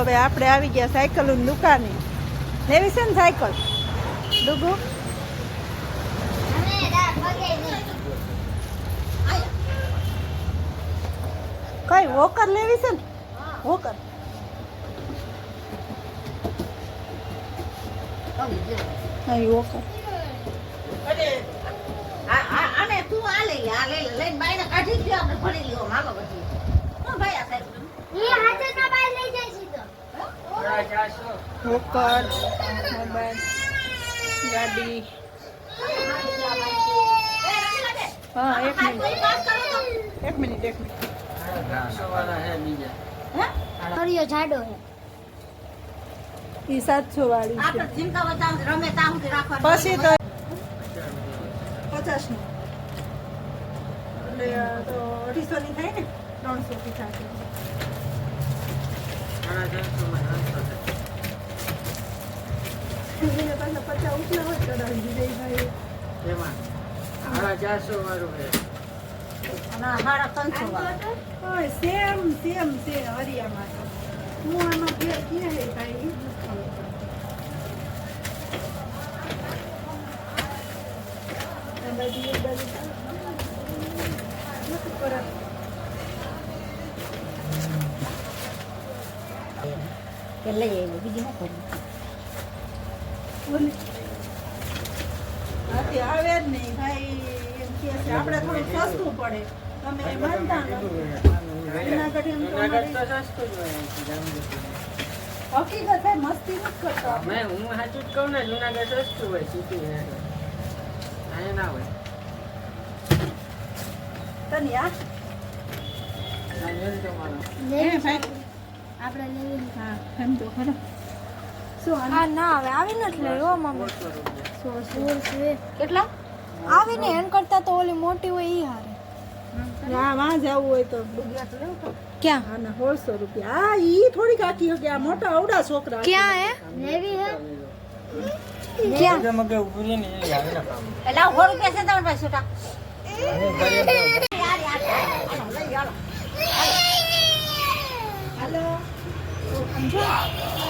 હવે આપણે આવી ગયા સાયકલની દુકાને. લેવી છે ને સાયકલ ડુગુ? કઈ વોકર લેવી છે ને? વોકર વોકર આને તું આ લઈ લઈને બાઈને કાઢી દે આપણે ભણી લીધો માગો પછી તો ભાઈ આ સાહેબ એ હાથે ના બાઈ લઈ જાય સીધો વોકર મોબાઈલ ગાડી. હા એક મિનિટ હરિયો જાડો હે ઈ 700 વાળી છે. આપણે જીમકા વચાવ રમે તા સુધી રાખવાનું પછી તો 50 નું એટલે તો 250 ની થાય ને 300 થી થાય. એને પાછા 50 ઉપલા હોય ચડાવી દીધે ભાઈ. એમાં 450 વાળું છે ના હારા 300 વાળો ઓય સેમ છે હરિયામાં. હું આમાં ફેર કે હે ભાઈ ઈ જ ખબર પડે. આ બાજુ એક બાજુ નથી પરત. કે લઈ આવી બીજી ના કરી બોલી આથી આવે જ નહીં ભાઈ. એમ કે છે આપણે થોડું સસ્તું પડે. તમે માનતા નથી. એના કરતા એમ તમારી હકીકત છે, મસ્તી નથી કરતા આપણે. હું સાચું જ કહું ને, જુનાગઢ સસ્તું હોય સિટી અહીંયા ના હોય. તને આ આપણે લેવી હા એમ તો ખરો. શું આ ના આવે આવીને જ લઈ હો મમ્મી. 100 કેટલા આવીને એન કરતા તો ઓલી મોટી હોય ઈ હારે. ના વાં જવું હોય તો ડુગલા તો લેવું પડે. ક્યાં હા ના 150 રૂપિયા. હા ઈ થોડી કાકી હકે. આ મોટા અવડા છોકરા ક્યાં હે લેવી હે ક્યાં મગે ઉભું રહે ને એ આવે ના કામ. એટલે 100 રૂપિયા છે તમારા પાસે છોટા હાલો સમજો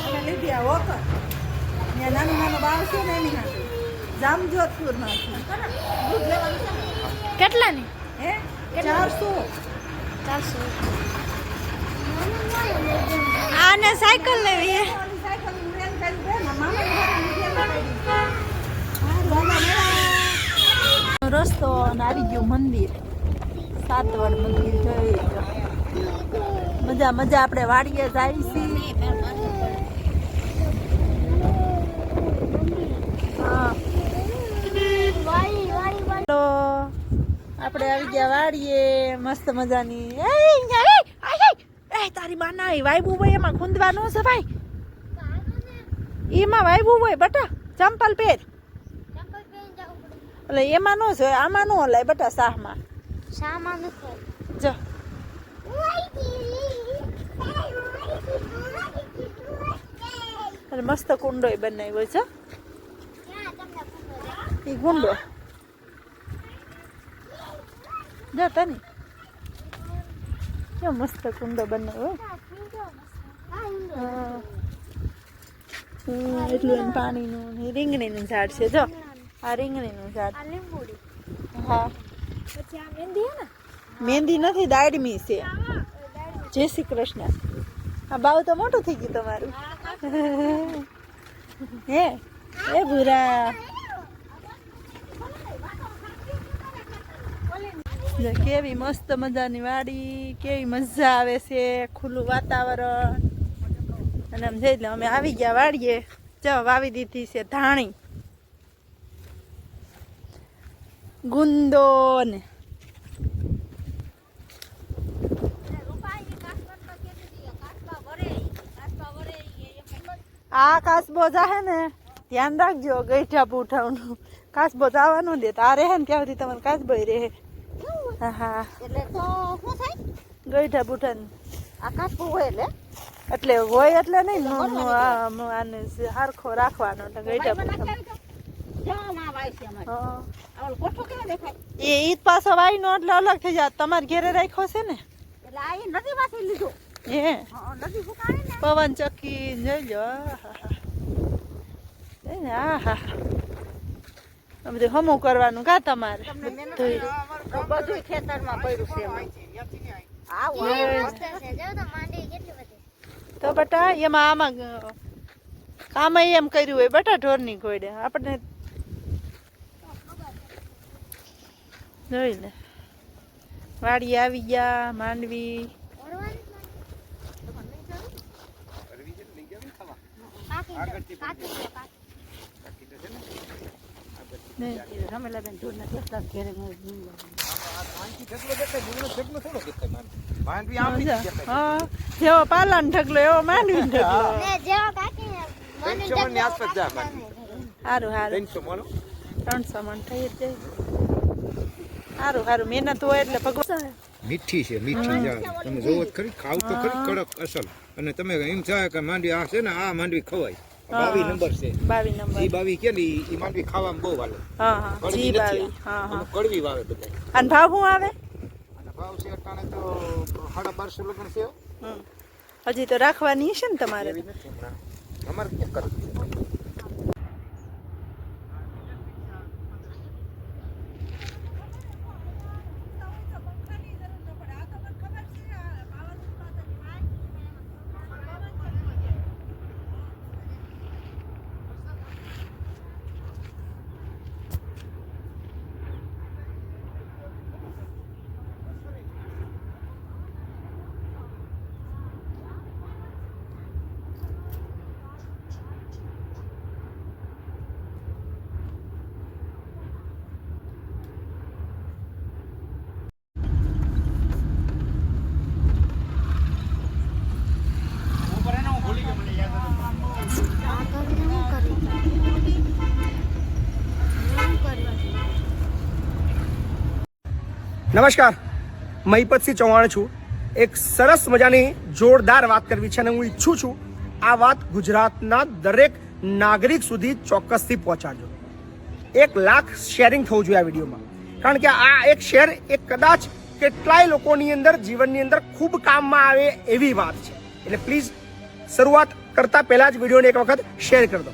અમે લીધી આ વોકર. ત્યાં નાનું બાળ છે ને એની હાથે જામજોધપુરમાંથી દૂધ લેવાનું છે ને. કેટલા ની હે 400. 400 આને સાયકલ લેવી હે. ઓલી સાયકલની રેન કરી દે ને મામાની ઘરે લીધી એમાં પડી. રસ્તો અને આવી ગયું મંદિર. સાતવડ મંદિર જોઈ લો. મજા આપણે વાડીએ જાય છીએ. હા તો આપણે આવી ગયા વાડીએ. મસ્ત મજાની તારી બાના વાયબુ હોય એમાં ખૂંદવા ન છે ભાઈ. એમાં વાયબુ હોય બટા ચંપલ પહેર. એટલે એમાં ન છે આમાં ન હલાય બટા શાહમાં. સામાન નથી જો એટલે મસ્ત કુંડો બનાવ્યો છે. એ કુંડો જો તને કેવો મસ્ત કુંડો બનાવ્યો. એટલું એમ પાણીનું રીંગણીનું ઝાડ છે. જો આ રીંગણીનું ઝાડ. હા પછી આ મહેંદી હે ને મહેંદી નથી દાડમી છે. જય શ્રી કૃષ્ણ. આ બાવ તો મોટું થઈ ગયું તમારું. હે એ ભૂરા કેવી મસ્ત મજાની વાડી. કેવી મજા આવે છે. ખુલ્લું વાતાવરણ. અને આમ જઈ લે અમે આવી ગયા વાડીએ. જો વાવી દીધી છે ધાણી ગુંદો ને આ કાસબો જાહે ને ધ્યાન રાખજો. ગઈઠા પૂઠાનું કાસબો જવા ન દે. આ રહે ને ત્યાં સુધી તમારે કાસબો રહે. હા એટલે તો શું થાય ગઈઠા પૂઠાનું આ કાચું હોય એટલે હોય એટલે નહીં. આને સરખો રાખવાનો એટલે ગઈઠા પૂઠાનું. એ ઈદ પાછો વાઈ નો એટલે અલગ થઈ જાય. તમારે ઘેરે રાખ્યો છે ને એટલે આ નથી વાસી લીધો. એ નથી ફૂકાણી ને પવન ચક્કી જોઈ લો આહા આ બધું હમું કરવાનું કા તમારે ધોઈ. બધું ખેતરમાં પડ્યું છે આવું તો બટા એમાં આમાં કામ એમ કર્યું હોય બટા ઢોરની ઘોડે આપણે જોઈ લે વાડી આવી ગયા માંડવી હા જેવો પાલાનો ઢગલો એવો માંડવી ઢગલો સારું સારું 300 મણ થઈ જ જાય સારું મહેનત હોય એટલે ભગવાન મીઠી છે મીઠી તમે જોવો જ ખરી ખાવ તો ખરી કડક અસલ અને તમે એમ થાય કે માંડવી આ છે ને આ માંડવી ખવાય 22 નંબર છે 22 નંબર જી 22 કે ને ઈ માંડવી ખાવામાં બહુ વાલે હા જી 22 હા કડવી વાવે બધા અને ભાવ શું આવે અને ભાવ છે અટાણે તો 1250 લગન છે હજી તો રાખવાની છે ને તમારે અમારે કે કર નમસ્કાર, મહિપતસિંહ ચૌહાણ છું. એક સરસ મજાની જોરદાર વાત કરવી છે અને હું ઈચ્છું છું આ વાત ગુજરાતના દરેક નાગરિક સુધી ચોક્કસથી પહોંચાડજો. 1 લાખ શેરિંગ થવું જોઈએ આ વિડીયોમાં, કારણ કે આ એક શેર એક કદાચ કેટલાય લોકોની અંદર જીવનની અંદર ખૂબ કામમાં આવે એવી વાત છે. એટલે પ્લીઝ શરૂઆત કરતા પહેલા જ વિડીયોને એક વખત શેર કરી દો.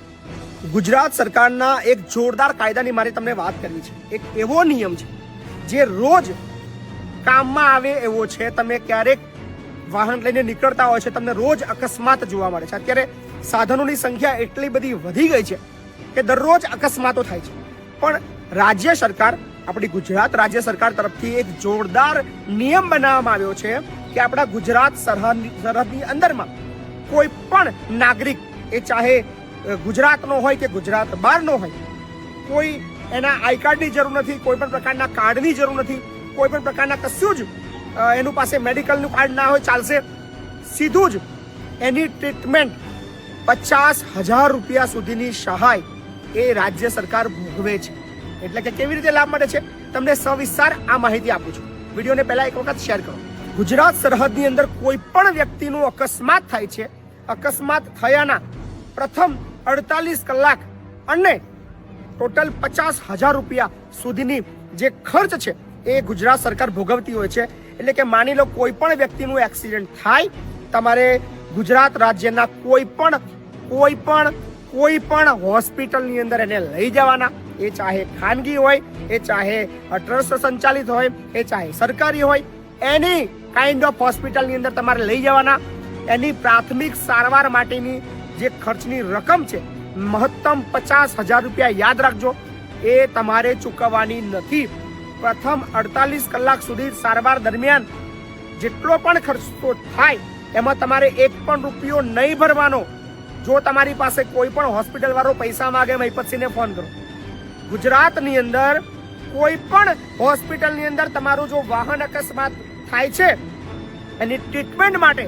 ગુજરાત સરકારના એક જોરદાર કાયદાની મારે તમને વાત કરવી છે. એક એવો નિયમ છે જે રોજ કામમાં આવે એવો છે. તમે ક્યારેક વાહન લઈને નીકળતા હોય છે, તમને રોજ અકસ્માત જોવા મળે છે. અત્યારે સાધનોની સંખ્યા એટલી બધી વધી ગઈ છે કે દરરોજ અકસ્માતો થાય છે. પણ રાજ્ય સરકાર, આપણી ગુજરાત રાજ્ય સરકાર તરફથી એક જોરદાર નિયમ બનાવવામાં આવ્યો છે કે આપણા ગુજરાત સરહદની અંદરમાં કોઈ પણ નાગરિક, એ ચાહે ગુજરાતનો હોય કે ગુજરાત બહારનો હોય, કોઈ એના આઈ કાર્ડની જરૂર નથી, કોઈ પણ પ્રકારના કાર્ડની જરૂર નથી, કોઈ પણ પ્રકારના કશું જ એનું પાસે મેડિકલનું કાર્ડ ના હોય ચાલશે. સીધું જ એની ટ્રીટમેન્ટ 50,000 રૂપિયા સુધીની સહાય એ રાજ્ય સરકાર ભોગવે છે. એટલે કે કેવી રીતે લાભ મળે છે તમને સવિસ્તાર આ માહિતી આપું છું. વિડીયોને પહેલા એક વખત શેર કરો. ગુજરાત સરહદની અંદર કોઈ પણ વ્યક્તિનું અકસ્માત થાય છે. અકસ્માત થયાના પ્રથમ 48 કલાક અને ટોટલ 50,000 રૂપિયા સુધીની જે ખર્ચ છે એ ગુજરાત સરકાર ભોગવતી હોય છે. એટલે કે માની લો કોઈ પણ વ્યક્તિનું એક્સિડન્ટ થાય, તમારે ગુજરાત રાજ્યના કોઈ પણ હોસ્પિટલની અંદર એને લઈ જવાના. એ ચાહે ખાનગી હોય, એ ચાહે ટ્રસ્ટ સંચાલિત હોય, એ ચાહે સરકારી હોય, એની કાઇન્ડ ઓફ હોસ્પિટલની અંદર તમારે લઈ જવાના. એની પ્રાથમિક સારવાર માટેની જે ખર્ચની રકમ છે મહત્તમ 50,000 રૂપિયા, યાદ રાખજો, એ તમારે ચૂકવવાની નથી. પ્રથમ 48 કલાક સુધી સારવાર દરમિયાન જેટલો પણ ખર્ચો થાય એમાં તમારે 1 પણ રૂપિયો નહીં ભરવાનો. જો તમારી પાસે કોઈ પણ હોસ્પિટલ વાળો પૈસા માંગે, મહિપતસિંહને ફોન કરો. ગુજરાતની અંદર કોઈ પણ હોસ્પિટલની અંદર તમારું જો વાહન અકસ્માત થાય છે, એની ટ્રીટમેન્ટ માટે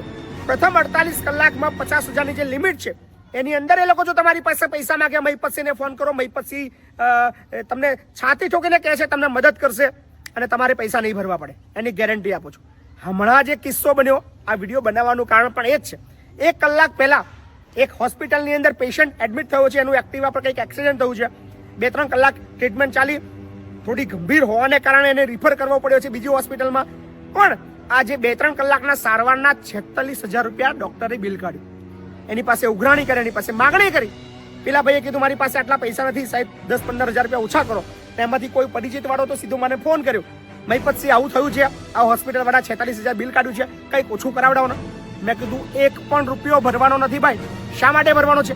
પ્રથમ 48 કલાકમાં 50,000ની જે લિમિટ છે એની અંદર એ લોકો જો તમારી પાસે પૈસા માંગે, મહિપતસિંહને ફોન કરો. મહિપતસિંહ તમને છાતી ઠોકીને કહે છે તમને મદદ કરશે અને તમારે પૈસા નહીં ભરવા પડે, એની ગેરંટી આપું છું. હમણાં જે કિસ્સો બન્યો, આ વિડીયો બનાવવાનું કારણ પણ એ જ છે. 1 કલાક પહેલા એક હોસ્પિટલની અંદર પેશન્ટ એડમિટ થયો છે, એનું એક્ટિવા પર કંઈક એક્સિડન્ટ થયું છે. 2-3 કલાક ટ્રીટમેન્ટ ચાલી, થોડી ગંભીર હોવાને કારણે એને રિફર કરવો પડ્યો છે બીજી હોસ્પિટલમાં. પણ આજે 2-3 કલાકના સારવારના 46,000 રૂપિયા ડોક્ટરે બિલ કાઢ્યું. એની પાસે ઉઘરાણી કરી, એની પાસે માગણી કરી. પેલા ભાઈએ કીધું મારી પાસે આટલા પૈસા નથી સાહેબ, 10-15,000 રૂપિયા ઓછા કરો. એમાંથી કોઈ પરિચિત વાળો તો સીધું મને ફોન કર્યો, મહીપતસિંહ આવું થયું છે, આ હોસ્પિટલ વાળા 46,000 બિલ કાઢ્યું છે, કંઈક ઓછું કરાવડાવો ને. મેં કીધું 1 પણ રૂપિયો ભરવાનો નથી ભાઈ. શા માટે ભરવાનો છે?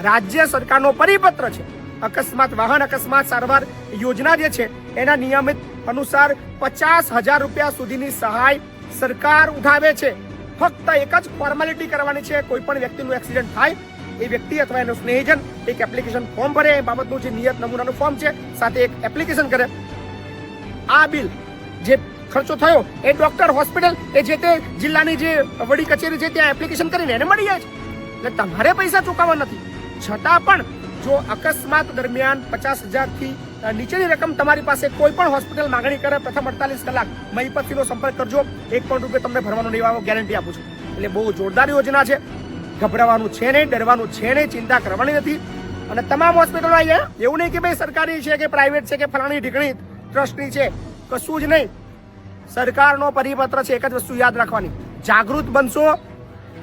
રાજ્ય સરકારનો પરિપત્ર છે. અકસ્માત વાહન અકસ્માત સારવાર યોજના જે છે એના નિયમિત અનુસાર 50,000 રૂપિયા સુધીની સહાય સરકાર ઉઠાવે છે. ફક્ત એક જ ફોર્માલિટી કરવાની છે. કોઈ પણ વ્યક્તિનું એક્સિડન્ટ થાય, એ વ્યક્તિ અથવા એનો સ્નેહીજન એક એપ્લિકેશન ફોર્મ ભરે, એ બાબતનું જે નિયત નમૂનાનું ફોર્મ છે સાથે એક એપ્લિકેશન કરે. આ બિલ જે ખર્ચો થયો એ ડોક્ટર હોસ્પિટલ એ જે તે જિલ્લાની જે વડી કચેરી છે ત્યાં એપ્લિકેશન કરીને એને મળી જાય છે. એટલે તમારે પૈસા ચૂકવવા નથી. છતાં પણ જો અકસ્માત દરમિયાન 50,000 થી નીચેની રકમ તમારી પાસે કોઈ પણ હોસ્પિટલ માગણી કરે, પ્રથમ 48 કલાક મહીપતસિંહનો સંપર્ક કરજો. 1 પણ રૂપિયો તમને ભરવાનો નહીં આવે, ગેરંટી આપું છું. એટલે બહુ જોરદાર યોજના છે. ગભરાવાનું છે નહીં, ડરવાનું છે નહીં, ચિંતા કરવાની નથી. અને તમામ હોસ્પિટલો અહીંયા એવું નહીં કે ભાઈ સરકારી છે કે પ્રાઇવેટ છે કે ફલાણી ઢીકણી ટ્રસ્ટની છે, કશું જ નહીં. સરકારનો પરિપત્ર છે. એક જ વસ્તુ યાદ રાખવાની, જાગૃત બનશો,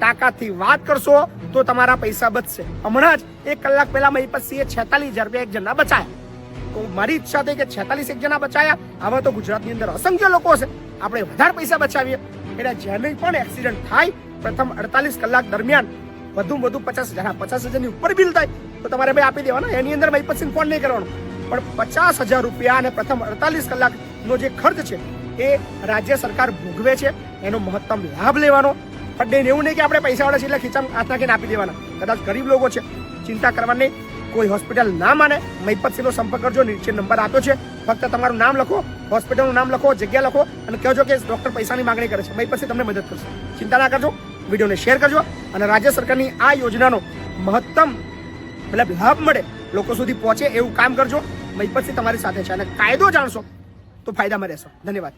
તાકાતથી વાત કરશો તો તમારા પૈસા બચશે. હમણાં જ 1 કલાક પહેલા મહીપતસિંહે 46,000 રૂપિયા એક જણના બચાયા. તો મારી ઈચ્છા થઈ કે 46 એક જણા બચાયા. આવા તો ગુજરાતની અંદર અસંખ્ય લોકો છે, આપણે વધારે પૈસા બચાવીએ. એટલે જેને પણ એક્સિડન્ટ થાય પ્રથમ 48 કલાક દરમિયાન વધુમાં વધુ 50,000 ની ઉપર બિલ થાય તો તમારે ભાઈ આપી દેવાના. એની અંદર મહીપતસિંહ ફોન નહીં કરવાનો, પણ 50,000 રૂપિયા અને પ્રથમ 48 કલાકનો જે ખર્ચ છે એ રાજ્ય સરકાર ભોગવે છે. એનો મહત્તમ લાભ લેવાનો. પણ એવું નહીં કે આપણે પૈસા વાળા છે એટલે ખીચામાં હાથ નાખીને આપી દેવાના. કદાચ ગરીબ લોકો છે, ચિંતા કરવાની નહીં. કોઈ હોસ્પિટલ ના માને, મહીપતસિંહનો સંપર્ક કરજો. નીચે નંબર આપ્યો છે, ફક્ત તમારું નામ લખો, હોસ્પિટલનું નામ લખો, જગ્યા લખો અને કહેજો કે ડોક્ટર પૈસાની માંગણી કરે છે. મહીપતસિંહ તમને મદદ કરશે. ચિંતા ના કરજો. વિડીયોને શેર કરજો અને રાજ્ય સરકારની આ યોજનાનો મહત્તમ લાભ મળે, લોકો સુધી પહોંચે એવું કામ કરજો. મહીપતસિંહ તમારી સાથે છે અને કાયદો જાણશો તો ફાયદામાં રહેશો. ધન્યવાદ.